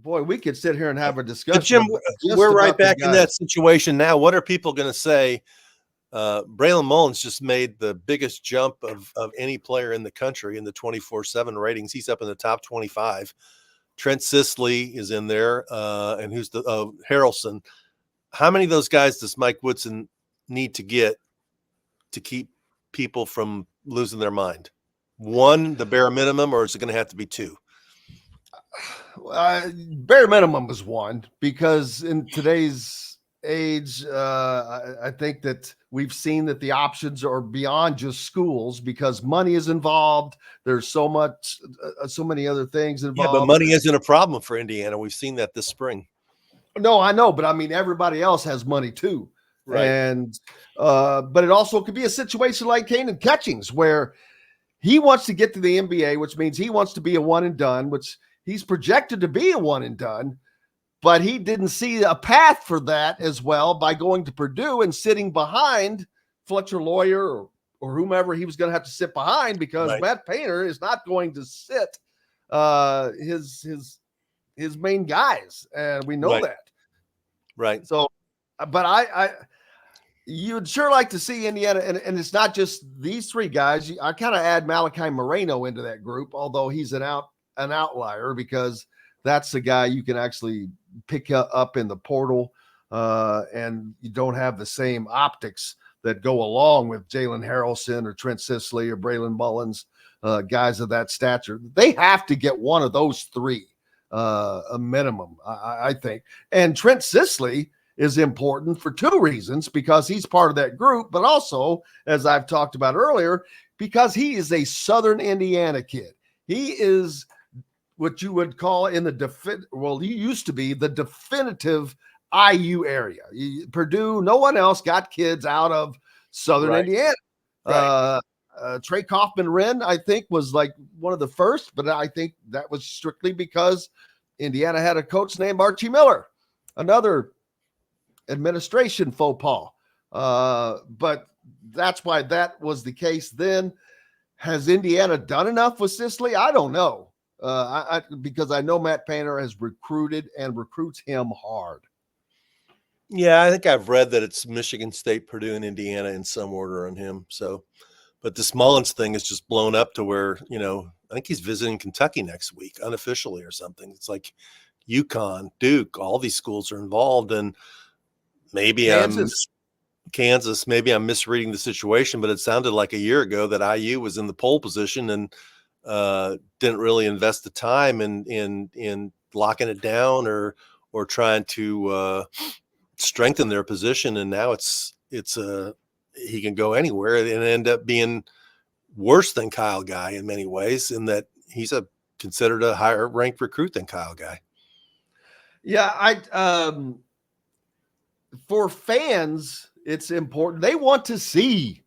boy, we could sit here and have a But Jim, discussion. we're right back in that situation now. What are people going to say? Braylon Mullins just made the biggest jump of any player in the country in the 24/7 ratings. He's up in the top 25. Trent Sisley is in there, and who's the Harrelson. How many of those guys does Mike Woodson need to get to keep people from losing their mind? One, the bare minimum, or is it going to have to be two? Bare minimum is one, because in today's age, I think that we've seen that the options are beyond just schools, because money is involved. There's so many other things involved. Yeah, but money isn't a problem for Indiana. We've seen that this spring. No, I know, but I mean, everybody else has money too. Right. And, but it also could be a situation like Kanan Catchings, where he wants to get to the NBA, which means he wants to be a one and done, which he's projected to be a one and done, but he didn't see a path for that as well by going to Purdue and sitting behind Fletcher Lawyer or whomever he was going to have to sit behind, because Matt Painter is not going to sit his main guys, and we know that. Right. So, but you'd sure like to see Indiana, and it's not just these three guys. I kind of add Malachi Moreno into that group, although he's an outlier, because that's the guy you can actually pick up in the portal, and you don't have the same optics that go along with Jalen Harrelson or Trent Sisley or Braylon Mullins, guys of that stature. They have to get one of those three, a minimum, I think. And Trent Sisley is important for two reasons: because he's part of that group, but also, as I've talked about earlier, because he is a Southern Indiana kid. He is what you would call in the he used to be the definitive IU area. Purdue, no one else got kids out of Southern Indiana. Trey Kaufman-Wren, I think, was like one of the first, but I think that was strictly because Indiana had a coach named Archie Miller, another administration faux pas. But that's why that was the case then. Has Indiana done enough with Sisley? I don't know. Because I know Matt Painter has recruited and recruits him hard. Yeah, I think I've read that it's Michigan State, Purdue, and Indiana in some order on him. So, but this Mullins thing is just blown up to where, I think he's visiting Kentucky next week, unofficially or something. It's like UConn, Duke, all these schools are involved, and maybe Kansas, maybe I'm misreading the situation, but it sounded like a year ago that IU was in the pole position and didn't really invest the time in locking it down or trying to strengthen their position. And now he can go anywhere and end up being worse than Kyle Guy in many ways, in that he's considered a higher ranked recruit than Kyle Guy. Yeah, for fans, it's important. They want to see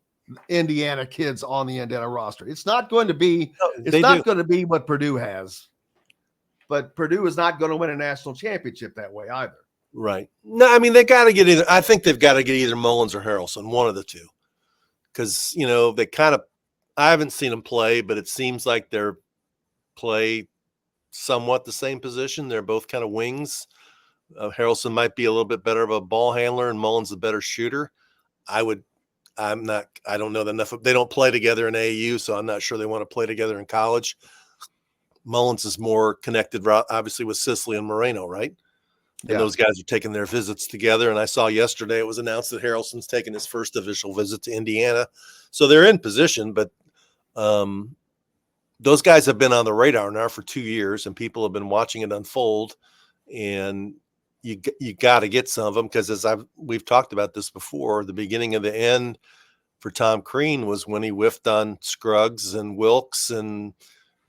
Indiana kids on the Indiana roster. It's not going to be what Purdue has, but Purdue is not going to win a national championship that way either. Right. No, I mean, they got to get either. I think they've got to get either Mullins or Harrelson, one of the two, because they kind of. I haven't seen them play, but it seems like they're play somewhat the same position. They're both kind of wings. Harrelson might be a little bit better of a ball handler, and Mullins a better shooter. I don't know enough. They don't play together in AAU, so I'm not sure they want to play together in college. Mullins is more connected, obviously, with Sisley and Moreno, right? And those guys are taking their visits together. And I saw yesterday it was announced that Harrelson's taking his first official visit to Indiana. So they're in position, but those guys have been on the radar now for 2 years, and people have been watching it unfold. And you got to get some of them, because we've talked about this before, the beginning of the end for Tom Crean was when he whiffed on Scruggs and Wilkes and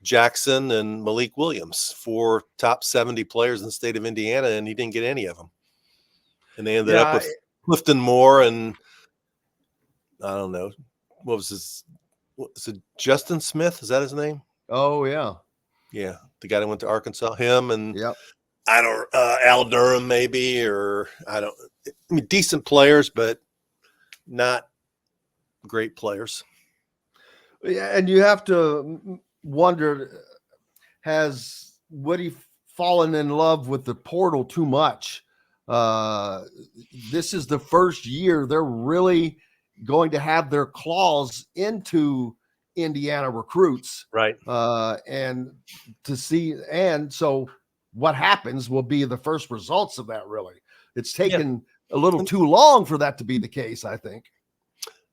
Jackson and Malik Williams, 4 top 70 players in the state of Indiana, and he didn't get any of them. And they ended up with Clifton Moore and I don't know, what was it, Justin Smith? Is that his name? Oh, yeah. Yeah, the guy that went to Arkansas, him and Al Durham maybe, or decent players, but not great players. Yeah, and you have to wonder, has Woody fallen in love with the portal too much. This is the first year they're really going to have their claws into Indiana recruits. Right. And so what happens will be the first results of that, really. It's taken a little too long for that to be the case, I think.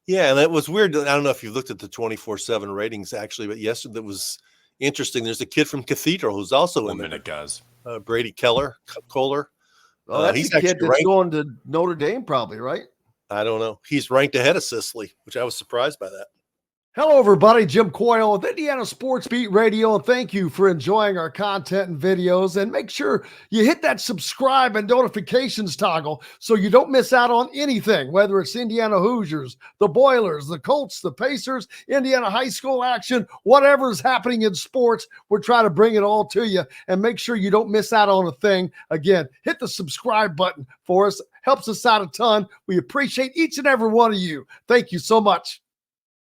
Yeah, and it was weird. I don't know if you looked at the 24/7 ratings, actually, but yesterday that was interesting. There's a kid from Cathedral who's also in there. Guys. Brady Kohler. Oh, that's he's the kid that's ranked, going to Notre Dame, probably, right? I don't know. He's ranked ahead of Sisley, which I was surprised by that. Hello, everybody. Jim Coyle with Indiana Sports Beat Radio, and thank you for enjoying our content and videos. And make sure you hit that subscribe and notifications toggle so you don't miss out on anything, whether it's Indiana Hoosiers, the Boilers, the Colts, the Pacers, Indiana high school action, whatever's happening in sports. We're trying to bring it all to you, and make sure you don't miss out on a thing. Again, hit the subscribe button for us. Helps us out a ton. We appreciate each and every one of you. Thank you so much.